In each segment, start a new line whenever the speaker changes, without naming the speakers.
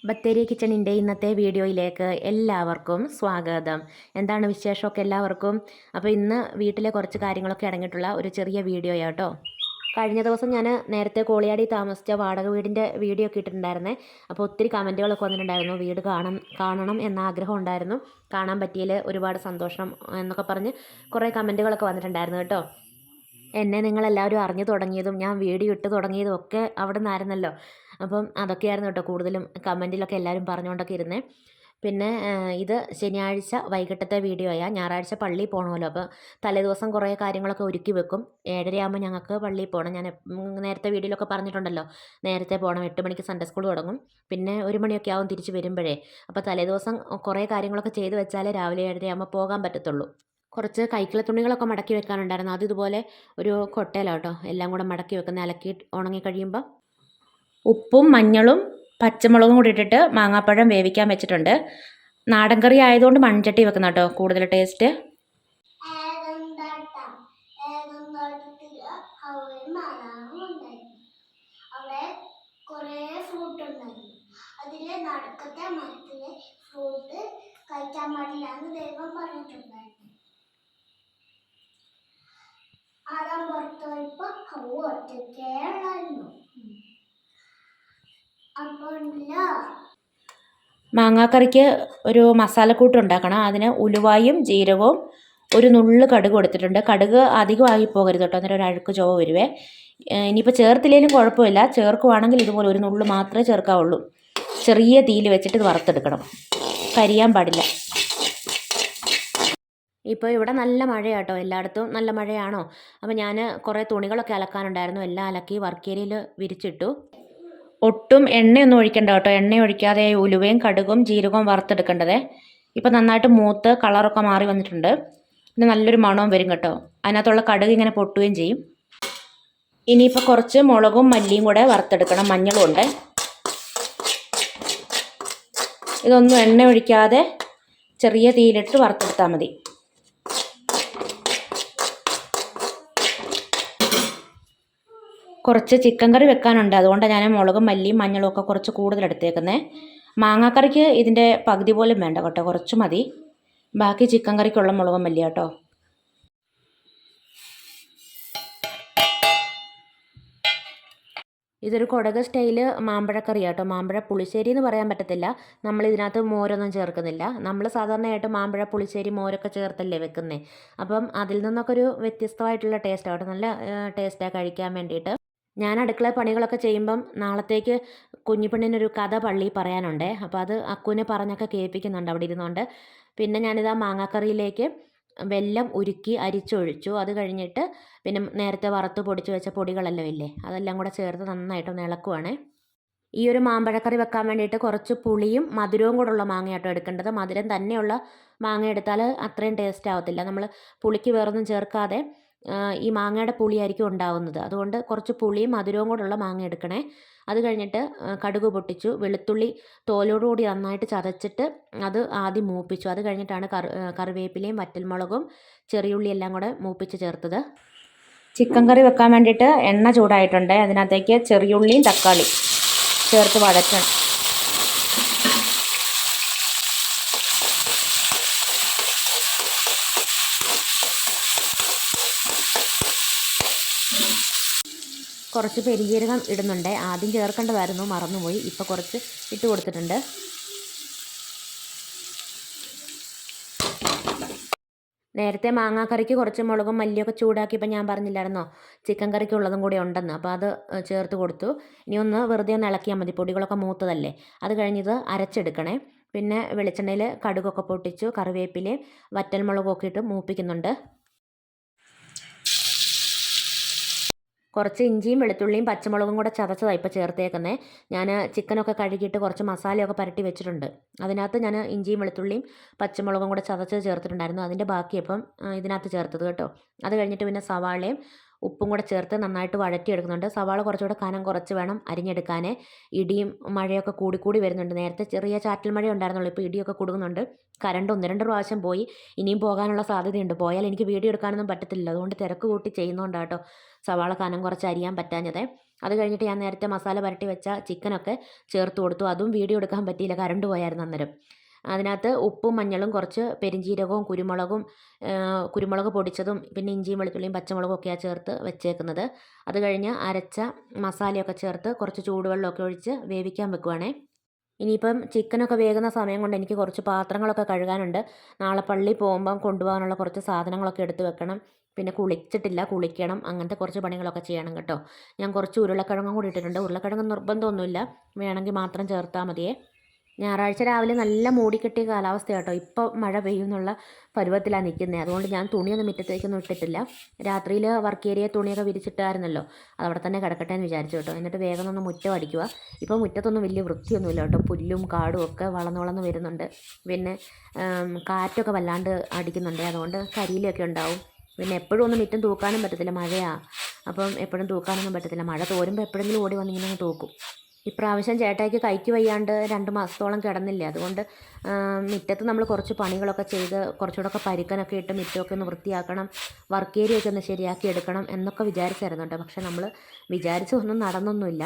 ബത്തേരി കിച്ചണിൻ്റെ ഇന്നത്തെ വീഡിയോയിലേക്ക് എല്ലാവർക്കും സ്വാഗതം. എന്താണ് വിശേഷമൊക്കെ എല്ലാവർക്കും? അപ്പോൾ ഇന്ന് വീട്ടിലെ കുറച്ച് കാര്യങ്ങളൊക്കെ അടങ്ങിയിട്ടുള്ള ഒരു ചെറിയ വീഡിയോയാട്ടോ. കഴിഞ്ഞ ദിവസം ഞാൻ നേരത്തെ കോളിയാടി താമസിച്ച വാടക വീടിൻ്റെ വീഡിയോ ഒക്കെ ഇട്ടിട്ടുണ്ടായിരുന്നേ. അപ്പോൾ ഒത്തിരി കമൻറ്റുകളൊക്കെ വന്നിട്ടുണ്ടായിരുന്നു. വീട് കാണണം എന്ന ആഗ്രഹം ഉണ്ടായിരുന്നു, കാണാൻ പറ്റിയതിൽ ഒരുപാട് സന്തോഷം എന്നൊക്കെ പറഞ്ഞ് കുറേ കമൻറ്റുകളൊക്കെ വന്നിട്ടുണ്ടായിരുന്നു കേട്ടോ. എന്നെ നിങ്ങളെല്ലാവരും അറിഞ്ഞു തുടങ്ങിയതും ഞാൻ വീഡിയോ ഇട്ട് തുടങ്ങിയതും ഒക്കെ അവിടെ നിന്നായിരുന്നല്ലോ. അപ്പം അതൊക്കെയായിരുന്നു കേട്ടോ കൂടുതലും കമൻറ്റിലൊക്കെ എല്ലാവരും പറഞ്ഞുകൊണ്ടൊക്കെ ഇരുന്നേ. പിന്നെ ഇത് ശനിയാഴ്ച വൈകിട്ടത്തെ വീഡിയോയാണ്. ഞായറാഴ്ച പള്ളിയിൽ പോകണമല്ലോ, അപ്പോൾ തലേദിവസം കുറേ കാര്യങ്ങളൊക്കെ ഒരുക്കി വെക്കും. 7:30 ഞങ്ങൾക്ക് പള്ളിയിൽ പോകണം. ഞാൻ നേരത്തെ വീഡിയോയിലൊക്കെ പറഞ്ഞിട്ടുണ്ടല്ലോ, നേരത്തെ പോകണം. 8 മണിക്ക് സൺഡേ സ്കൂൾ തുടങ്ങും. പിന്നെ 1 മണിയൊക്കെ ആവും തിരിച്ച് വരുമ്പോഴേ. അപ്പോൾ തലേദിവസം കുറേ കാര്യങ്ങളൊക്കെ ചെയ്ത് വെച്ചാലേ രാവിലെ 7:30 പോകാൻ പറ്റത്തുള്ളൂ. കുറച്ച് കൈക്കിള തുണികളൊക്കെ മടക്കി വെക്കാനുണ്ടായിരുന്നു. അത് ഇതുപോലെ ഒരു കൊട്ടയിലാണ് കേട്ടോ എല്ലാം കൂടെ മടക്കി വെക്കുന്നത്. അലക്കി ഉണങ്ങി കഴിയുമ്പോൾ ഉപ്പും മഞ്ഞളും പച്ചമുളകും കൂടി ഇട്ടിട്ട് മാങ്ങാപ്പഴം വേവിക്കാൻ വെച്ചിട്ടുണ്ട്. നാടൻ കറി ആയതുകൊണ്ട് മൺചട്ടി വെക്കുന്ന കേട്ടോ കൂടുതൽ ടേസ്റ്റ്. കഴിക്കാൻ പാടില്ല എന്ന് ദൈവം പറഞ്ഞിട്ടുണ്ടായിരുന്നു. ആദാം പുറത്തു പോയപ്പോ ഹവ്വ ഒറ്റയ്ക്കേ ഉള്ളായിരുന്നു. മാങ്ങാക്കറിക്ക് ഒരു മസാലക്കൂട്ട് ഉണ്ടാക്കണം. അതിന് ഉലുവായും ജീരകവും ഒരു നുള്ളു കടുക് കൊടുത്തിട്ടുണ്ട്. കടുക് അധികമായി പോകരുത് കേട്ടോ, അന്നേരം ഒരു അഴുക്ക് ചുവ വരുവേ. ഇനിയിപ്പോൾ ചേർത്തില്ലെങ്കിലും കുഴപ്പമില്ല, ചേർക്കുവാണെങ്കിൽ ഇതുപോലെ ഒരു നുള്ളു മാത്രമേ ചേർക്കാവുള്ളൂ. ചെറിയ തീയിൽ വെച്ചിട്ട് ഇത് വറുത്തെടുക്കണം, കരിയാൻ പാടില്ല. ഇപ്പോൾ ഇവിടെ നല്ല മഴയാട്ടോ, എല്ലായിടത്തും നല്ല മഴയാണോ. അപ്പോൾ ഞാൻ കുറേ തുണികളൊക്കെ അലക്കാനുണ്ടായിരുന്നു, എല്ലാം അലക്കി വർക്ക് ഏരിയയിൽ വിരിച്ചിട്ടു. ഒട്ടും എണ്ണയൊന്നും ഒഴിക്കണ്ട കേട്ടോ, എണ്ണ ഒഴിക്കാതെ ഉലുവയും കടുകും ജീരകവും വറുത്തെടുക്കേണ്ടത്. ഇപ്പോൾ നന്നായിട്ട് മൂത്ത് കളറൊക്കെ മാറി വന്നിട്ടുണ്ട്. പിന്നെ നല്ലൊരു മണവും വരും കേട്ടോ, അതിനകത്തുള്ള കടുക് ഇങ്ങനെ പൊട്ടുകയും ചെയ്യും. ഇനിയിപ്പോൾ കുറച്ച് മുളകും മല്ലിയും കൂടെ വറുത്തെടുക്കണം, മഞ്ഞളും ഉണ്ട്. ഇതൊന്നും എണ്ണ ഒഴിക്കാതെ ചെറിയ തീയിലിട്ട് വറുത്തെടുത്താൽ മതി. കുറച്ച് ചിക്കൻ കറി വെക്കാനുണ്ട്, അതുകൊണ്ടാണ് ഞാൻ മുളകും മല്ലിയും മഞ്ഞളും ഒക്കെ കുറച്ച് കൂടുതൽ എടുത്തേക്കുന്നത്. മാങ്ങാക്കറിക്ക് ഇതിൻ്റെ പകുതി പോലും വേണ്ട കേട്ടോ, കുറച്ച് മതി. ബാക്കി ചിക്കൻ കറിക്കുള്ള മുളകും മല്ലി കേട്ടോ. ഇതൊരു കൊടക് സ്റ്റൈല് മാമ്പഴക്കറി കേട്ടോ. മാമ്പഴ പുളിശ്ശേരി എന്ന് പറയാൻ പറ്റത്തില്ല, നമ്മൾ ഇതിനകത്ത് മോരൊന്നും ചേർക്കുന്നില്ല. നമ്മൾ സാധാരണയായിട്ട് മാമ്പഴ പുളിശ്ശേരി മോരൊക്കെ ചേർത്തല്ലേ വെക്കുന്നത്. അപ്പം അതിൽ നിന്നൊക്കെ ഒരു വ്യത്യസ്തമായിട്ടുള്ള ടേസ്റ്റ് കേട്ടോ, നല്ല ടേസ്റ്റാണ് കഴിക്കാൻ വേണ്ടിയിട്ട്. ഞാൻ അടുക്കള പണികളൊക്കെ ചെയ്യുമ്പം നാളത്തേക്ക് കുഞ്ഞിപ്പെണ്ണിനൊരു കഥ പള്ളിയിൽ പറയാനുണ്ട്. അപ്പോൾ അത് അക്കുവിനെ പറഞ്ഞൊക്കെ കേൾപ്പിക്കുന്നുണ്ട് അവിടെ ഇരുന്നുകൊണ്ട്. പിന്നെ ഞാനിതാ മാങ്ങാക്കറിയിലേക്ക് വെല്ലം ഉരുക്കി അരിച്ചൊഴിച്ചു. അത് കഴിഞ്ഞിട്ട് പിന്നെ നേരത്തെ വറുത്ത് പൊടിച്ച് വെച്ച പൊടികളെല്ലാം ഇല്ലേ, അതെല്ലാം കൂടെ ചേർത്ത് നന്നായിട്ടൊന്ന് ഇളക്കുവാണ്. ഈ ഒരു മാമ്പഴക്കറി വെക്കാൻ വേണ്ടിയിട്ട് കുറച്ച് പുളിയും മധുരവും കൂടെ ഉള്ള മാങ്ങയാട്ടോ എടുക്കേണ്ടത്. മധുരം തന്നെയുള്ള മാങ്ങ എടുത്താൽ അത്രയും ടേസ്റ്റ് ആവത്തില്ല. നമ്മൾ പുളിക്ക് വേറൊന്നും ചേർക്കാതെ ഈ മാങ്ങയുടെ പുളിയായിരിക്കും ഉണ്ടാവുന്നത്. അതുകൊണ്ട് കുറച്ച് പുളിയും മധുരവും കൂടെയുള്ള മാങ്ങ എടുക്കണേ. അത് കഴിഞ്ഞിട്ട് കടുക് പൊട്ടിച്ചു, വെളുത്തുള്ളി തോലോടുകൂടി നന്നായിട്ട് ചതച്ചിട്ട് അത് ആദ്യം മൂപ്പിച്ചു. അത് കഴിഞ്ഞിട്ടാണ് കറിവേപ്പിലയും വറ്റൽമുളകും ചെറിയുള്ളി എല്ലാം കൂടെ മൂപ്പിച്ച് ചേർത്തത്. ചിക്കൻ കറി വെക്കാൻ വേണ്ടിയിട്ട് എണ്ണ ചൂടായിട്ടുണ്ട്. അതിനകത്തേക്ക് ചെറിയുള്ളിയും തക്കാളി ചേർത്ത് വഴറ്റണം. കുറച്ച് പെരുംജീരകം ഇടുന്നുണ്ട്, ആദ്യം ചേർക്കേണ്ടതായിരുന്നു, മറന്നുപോയി. ഇപ്പോൾ കുറച്ച് ഇട്ട് കൊടുത്തിട്ടുണ്ട്. നേരത്തെ മാങ്ങാക്കറിക്ക് കുറച്ച് മുളകും മല്ലിയൊക്കെ ചൂടാക്കിയപ്പോൾ ഞാൻ പറഞ്ഞില്ലായിരുന്നോ ചിക്കൻ കറിക്ക് ഉള്ളതും കൂടി ഉണ്ടെന്ന്. അപ്പോൾ അത് ചേർത്ത് കൊടുത്തു. ഇനി ഒന്ന് വെറുതെ ഒന്ന് ഇളക്കിയാൽ മതി, പൊടികളൊക്കെ മൂത്തതല്ലേ. അത് കഴിഞ്ഞത് അരച്ചെടുക്കണേ. പിന്നെ വെളിച്ചെണ്ണയിൽ കടുകൊക്കെ പൊട്ടിച്ചു, കറിവേപ്പിലയും വറ്റൽമുളകൊക്കെ ഇട്ട് മൂപ്പിക്കുന്നുണ്ട്. കുറച്ച് ഇഞ്ചിയും വെളുത്തുള്ളിയും പച്ചമുളകും കൂടെ ചതച്ചതാണ് ഇപ്പോൾ ചേർത്തേക്കുന്നത്. ഞാൻ ചിക്കനൊക്കെ കഴുകിയിട്ട് കുറച്ച് മസാലയൊക്കെ പുരട്ടി വെച്ചിട്ടുണ്ട്. അതിനകത്ത് ഞാൻ ഇഞ്ചിയും വെളുത്തുള്ളിയും പച്ചമുളകും കൂടെ ചതച്ച് ചേർത്തിട്ടുണ്ടായിരുന്നു. അതിൻ്റെ ബാക്കി ഇപ്പം ഇതിനകത്ത് ചേർത്തത് കേട്ടോ. അത് കഴിഞ്ഞിട്ട് പിന്നെ സവാളയും ഉപ്പും കൂടെ ചേർത്ത് നന്നായിട്ട് വഴറ്റിയെടുക്കുന്നുണ്ട്. സവാള കുറച്ചുകൂടെ കനം കുറച്ച് വേണം അരിഞ്ഞെടുക്കാൻ. ഇടിയും മഴയൊക്കെ കൂടി വരുന്നുണ്ട്. നേരത്തെ ചെറിയ ചാറ്റൽ മഴ ഉണ്ടായിരുന്നുള്ളൂ, ഇപ്പോൾ ഇടിയൊക്കെ കുടുങ്ങുന്നുണ്ട്. കറണ്ട് 1-2 പ്രാവശ്യം പോയി, ഇനിയും പോകാനുള്ള സാധ്യതയുണ്ട്. പോയാൽ എനിക്ക് വീഡിയോ എടുക്കാനൊന്നും പറ്റത്തില്ല, അതുകൊണ്ട് തിരക്ക് കൂട്ടി ചെയ്യുന്നതുകൊണ്ടാട്ടോ സവാള കനം കുറച്ച് അരിയാൻ പറ്റാഞ്ഞത്. അത് കഴിഞ്ഞിട്ട് ഞാൻ നേരത്തെ മസാല പുരട്ടി വെച്ച ചിക്കനൊക്കെ ചേർത്ത് കൊടുത്തു. അതും വീഡിയോ എടുക്കാൻ പറ്റിയില്ല, കറണ്ട് പോയായിരുന്നു അന്നേരം. അതിനകത്ത് ഉപ്പും മഞ്ഞളും കുറച്ച് പെരിഞ്ജീരകവും കുരുമുളക് പൊടിച്ചതും പിന്നെ ഇഞ്ചിയും വെളുത്തുള്ളിയും പച്ചമുളകും ഒക്കെയാണ് ചേർത്ത് വെച്ചേക്കുന്നത്. അത് കഴിഞ്ഞ് അരച്ച മസാലയൊക്കെ ചേർത്ത് കുറച്ച് ചൂടുവെള്ളമൊക്കെ ഒഴിച്ച് വേവിക്കാൻ വെക്കുവാണേ. ഇനിയിപ്പം ചിക്കനൊക്കെ വേകുന്ന സമയം കൊണ്ട് എനിക്ക് കുറച്ച് പാത്രങ്ങളൊക്കെ കഴുകാനുണ്ട്. നാളെ പള്ളിയിൽ പോകുമ്പം കൊണ്ടുപോകാനുള്ള കുറച്ച് സാധനങ്ങളൊക്കെ എടുത്ത് വെക്കണം. പിന്നെ കുളിച്ചിട്ടില്ല, കുളിക്കണം. അങ്ങനത്തെ കുറച്ച് പണികളൊക്കെ ചെയ്യണം കേട്ടോ. ഞാൻ കുറച്ച് ഉരുളക്കിഴങ്ങും കൂടി ഇട്ടിട്ടുണ്ട്. ഉരുളക്കിഴങ്ങ് നിർബന്ധമൊന്നുമില്ല, വേണമെങ്കിൽ മാത്രം ചേർത്താൽ മതിയേ. ഞായറാഴ്ച രാവിലെ നല്ല മൂടിക്കെട്ടിയ കാലാവസ്ഥയാണ് കേട്ടോ. ഇപ്പോൾ മഴ പെയ്യുമെന്നുള്ള പരുവത്തിലാണ് നിൽക്കുന്നത്. അതുകൊണ്ട് ഞാൻ തുണിയൊന്നും മുറ്റത്തേക്കൊന്നും ഇട്ടിട്ടില്ല. രാത്രിയിൽ വർക്ക് ഏരിയ തുണിയൊക്കെ വിരിച്ചിട്ടായിരുന്നല്ലോ, അതവിടെ തന്നെ കിടക്കട്ടെ എന്ന് വിചാരിച്ചു കേട്ടോ. എന്നിട്ട് വേഗം ഒന്ന് മുറ്റം അടിക്കുക. ഇപ്പോൾ മുറ്റത്തൊന്നും വലിയ വൃത്തിയൊന്നുമില്ല കേട്ടോ. പുല്ലും കാടും ഒക്കെ വളർന്ന് വരുന്നുണ്ട്. പിന്നെ കാറ്റൊക്കെ വല്ലാണ്ട് അടിക്കുന്നുണ്ട്, അതുകൊണ്ട് കരിയിലൊക്കെ ഉണ്ടാവും. പിന്നെ എപ്പോഴും ഒന്നും മുറ്റം തൂക്കാനും പറ്റത്തില്ല, മഴയാണ്. അപ്പം എപ്പോഴും തൂക്കാനൊന്നും പറ്റത്തില്ല. മഴ തോരുമ്പോൾ എപ്പോഴെങ്കിലും ഓടി വന്നിങ്ങനെ തൂക്കും. ഇപ്രാവശ്യം ചേട്ടായിക്ക് കൈക്ക് വയ്യാണ്ട് 2 മാസത്തോളം കിടന്നില്ലേ, അതുകൊണ്ട് മുറ്റത്ത് നമ്മൾ കുറച്ച് പണികളൊക്കെ ചെയ്ത് കുറച്ചുകൂടെയൊക്കെ പരുക്കനൊക്കെ ഇട്ട് മുറ്റമൊക്കെ ഒന്ന് വൃത്തിയാക്കണം, വർക്ക് ഏരിയയൊക്കെ ഒന്ന് ശരിയാക്കി എടുക്കണം എന്നൊക്കെ വിചാരിച്ചായിരുന്നു കേട്ടോ. പക്ഷെ നമ്മൾ വിചാരിച്ചൊന്നും നടന്നൊന്നുമില്ല.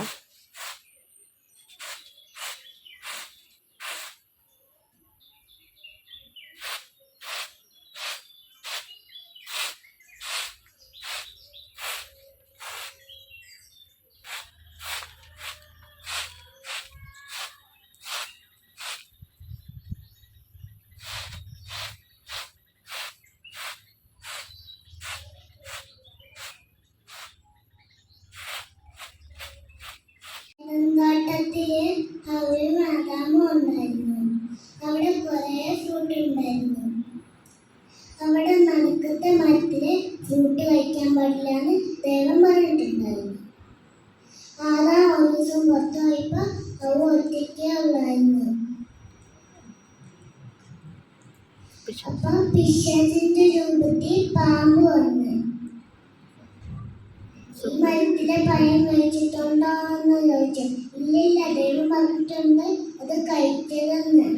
പൂന്തോട്ടത്തില് ഒരു മാതാമ ഉണ്ടായിരുന്നു. അവിടെ കുറെ ഫ്രൂട്ട് ഉണ്ടായിരുന്നു. അവിടെ നടുക്കത്തെ മരത്തില് ഫ്രൂട്ട് കഴിക്കാൻ പാടില്ല എന്ന് ദൈവം പറഞ്ഞിട്ടുണ്ടായിരുന്നു. ആദാം ഒരു ദിവസം പുറത്തു പോയപ്പോ അവ ഒറ്റയ്ക്കേ ഉള്ളായിരുന്നു. അപ്പൊ പിശാചിന്റെ രൂപത്തിൽ പാമ്പ് വന്നു. ഈ മരത്തിലെ പഴം കഴിച്ചിട്ടുണ്ടോ എന്ന് ചോദിച്ചു. ഇല്ലില്ല, ദൈവം പറഞ്ഞിട്ടുണ്ട് അത് കഴിക്കരുതെന്ന്.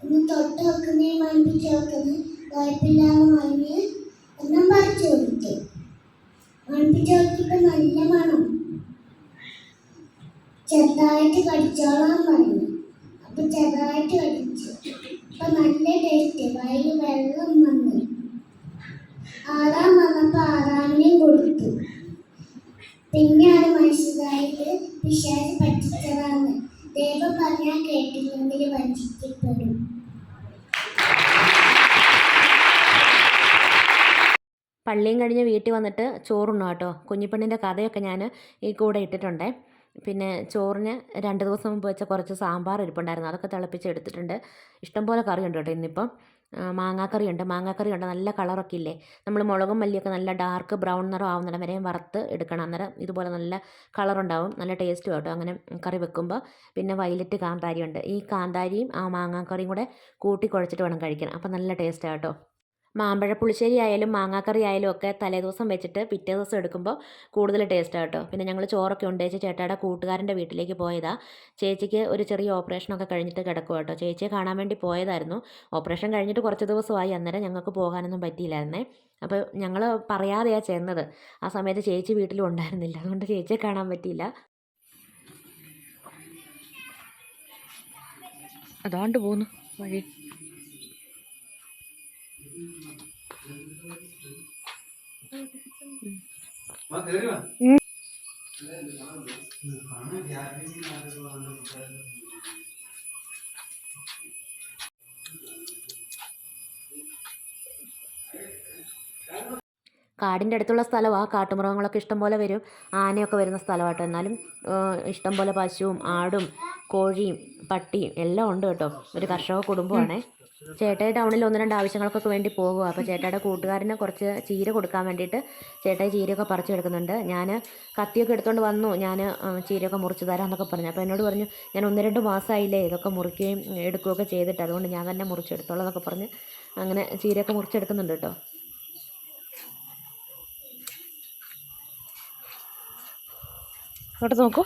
ഒന്ന് തൊട്ട് വെക്കുന്നേ മണിപ്പിച്ച് വെക്കുന്നത് കുഴപ്പമില്ലാന്ന് പറഞ്ഞ് ഒന്നും പറിച്ചു കൊടുത്തു. മണിപ്പിച്ച് നോക്കിയപ്പോ നല്ല മണം. ചെറുതായിട്ട് കടിച്ചോളാൻ പറഞ്ഞു. അപ്പൊ ചെറുതായിട്ട് കടിച്ചു. അപ്പൊ നല്ല ടേസ്റ്റ്, വയറ് വെള്ളം വന്നു. ആദാം വന്നപ്പോ ആദാമിനെയും കൊടുത്തു. പിന്നെയാണ് മനസ്സിലായത് പിശാച് പറ്റിച്ചതാണ്. ദൈവം പറഞ്ഞാൽ കേട്ടില്ലെങ്കിൽ വഞ്ചിക്കപ്പെടും.
പള്ളിയും കഴിഞ്ഞ് വീട്ടിൽ വന്നിട്ട് ചോറുണ്ണു കേട്ടോ. കുഞ്ഞിപ്പെണ്ണിൻ്റെ കഥയൊക്കെ ഞാൻ ഈ കൂടെ ഇട്ടിട്ടുണ്ടേ. പിന്നെ ചോറിന് 2 ദിവസം മുമ്പ് വെച്ച കുറച്ച് സാമ്പാർ ഇരിപ്പുണ്ടായിരുന്നു, അതൊക്കെ തിളപ്പിച്ചെടുത്തിട്ടുണ്ട്. ഇഷ്ടംപോലെ കറിയുണ്ട് കേട്ടോ ഇന്നിപ്പം. മാങ്ങാക്കറിയുണ്ട്. നല്ല കളറൊക്കെ ഇല്ലേ, നമ്മൾ മുളകും മല്ലിയൊക്കെ നല്ല ഡാർക്ക് ബ്രൗൺ നിറം ആവുന്നിടം വരെയും വറുത്ത് എടുക്കണം. അന്നേരം ഇതുപോലെ നല്ല കളറുണ്ടാവും, നല്ല ടേസ്റ്റും കേട്ടോ അങ്ങനെ കറി വെക്കുമ്പോൾ. പിന്നെ വയലറ്റ് കാന്താരിയുണ്ട്. ഈ കാന്താരിയും ആ മാങ്ങാക്കറിയും കൂടെ കൂട്ടി കുഴച്ചിട്ട് വേണം കഴിക്കണം, അപ്പോൾ നല്ല ടേസ്റ്റാണ് കേട്ടോ. മാമ്പഴ പുളിശ്ശേരി ആയാലും മാങ്ങാക്കറി ആയാലും ഒക്കെ തലേദിവസം വെച്ചിട്ട് പിറ്റേ ദിവസം എടുക്കുമ്പോൾ കൂടുതൽ ടേസ്റ്റാണ് കേട്ടോ. പിന്നെ ഞങ്ങൾ ചോറൊക്കെ ഉണ്ടേച്ച് ചേട്ടായുടെ കൂട്ടുകാരൻ്റെ വീട്ടിലേക്ക് പോയതാണ്. ചേച്ചിക്ക് ഒരു ചെറിയ ഓപ്പറേഷനൊക്കെ കഴിഞ്ഞിട്ട് കിടക്കുക കേട്ടോ. ചേച്ചിയെ കാണാൻ വേണ്ടി പോയതായിരുന്നു. ഓപ്പറേഷൻ കഴിഞ്ഞിട്ട് കുറച്ച് ദിവസമായി, അന്നേരം ഞങ്ങൾക്ക് പോകാനൊന്നും പറ്റിയില്ലായിരുന്നേ. അപ്പോൾ ഞങ്ങൾ പറയാതെയാണ് ചെന്നത്. ആ സമയത്ത് ചേച്ചി വീട്ടിലും ഉണ്ടായിരുന്നില്ല, അതുകൊണ്ട് ചേച്ചിയെ കാണാൻ പറ്റിയില്ല. അതാണ്ട് പോന്നു വഴി. കാടിൻ്റെ അടുത്തുള്ള സ്ഥലമാണ്. കാട്ടുമൃഗങ്ങളൊക്കെ ഇഷ്ടംപോലെ വരും. ആനയൊക്കെ വരുന്ന സ്ഥലമാട്ടോ. എന്നാലും ഇഷ്ടംപോലെ പശുവും ആടും കോഴിയും പട്ടിയും എല്ലാം ഉണ്ട് കേട്ടോ. ഒരു കർഷക കുടുംബമാണേ. ചേട്ടായി ടൗണിൽ 1-2 ആവശ്യങ്ങൾക്കൊക്കെ വേണ്ടി പോകുക. അപ്പോൾ ചേട്ടായുടെ കൂട്ടുകാരന് കുറച്ച് ചീര കൊടുക്കാൻ വേണ്ടിയിട്ട് ചേട്ടായി ചീരയൊക്കെ പറിച്ചെടുക്കുന്നുണ്ട്. ഞാൻ കത്തിയൊക്കെ എടുത്തുകൊണ്ട് വന്നു, ഞാൻ ചീരയൊക്കെ മുറിച്ച് തരാമെന്നൊക്കെ പറഞ്ഞു. അപ്പോൾ എന്നോട് പറഞ്ഞു, ഞാൻ 1-2 മാസമായില്ലേ ഇതൊക്കെ മുറിക്കുകയും എടുക്കുകയൊക്കെ ചെയ്തിട്ട്, അതുകൊണ്ട് ഞാൻ തന്നെ മുറിച്ചെടുത്തോളാം എന്നൊക്കെ പറഞ്ഞ് അങ്ങനെ ചീരയൊക്കെ മുറിച്ചെടുക്കുന്നുണ്ട് കേട്ടോ. ഇങ്ങോട്ട് നോക്കൂ.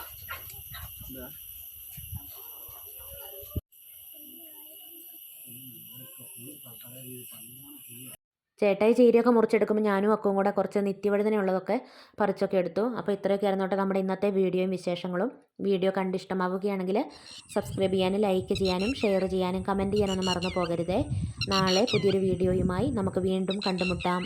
ചേട്ടായി ചീരയൊക്കെ മുറിച്ചെടുക്കുമ്പോൾ ഞാനും അക്കവും കൂടെ കുറച്ച് നിത്യവഴുതനയുള്ളതൊക്കെ പറിച്ചൊക്കെ എടുത്തു. അപ്പോൾ ഇത്രയൊക്കെ ആയിരുന്നു കേട്ടോ നമ്മുടെ ഇന്നത്തെ വീഡിയോയും വിശേഷങ്ങളും. വീഡിയോ കണ്ട് ഇഷ്ടമാവുകയാണെങ്കിൽ സബ്സ്ക്രൈബ് ചെയ്യാനും ലൈക്ക് ചെയ്യാനും ഷെയർ ചെയ്യാനും കമൻറ്റ് ചെയ്യാനൊന്നും മറന്നു പോകരുതേ. നാളെ പുതിയൊരു വീഡിയോയുമായി നമുക്ക് വീണ്ടും കണ്ടുമുട്ടാം.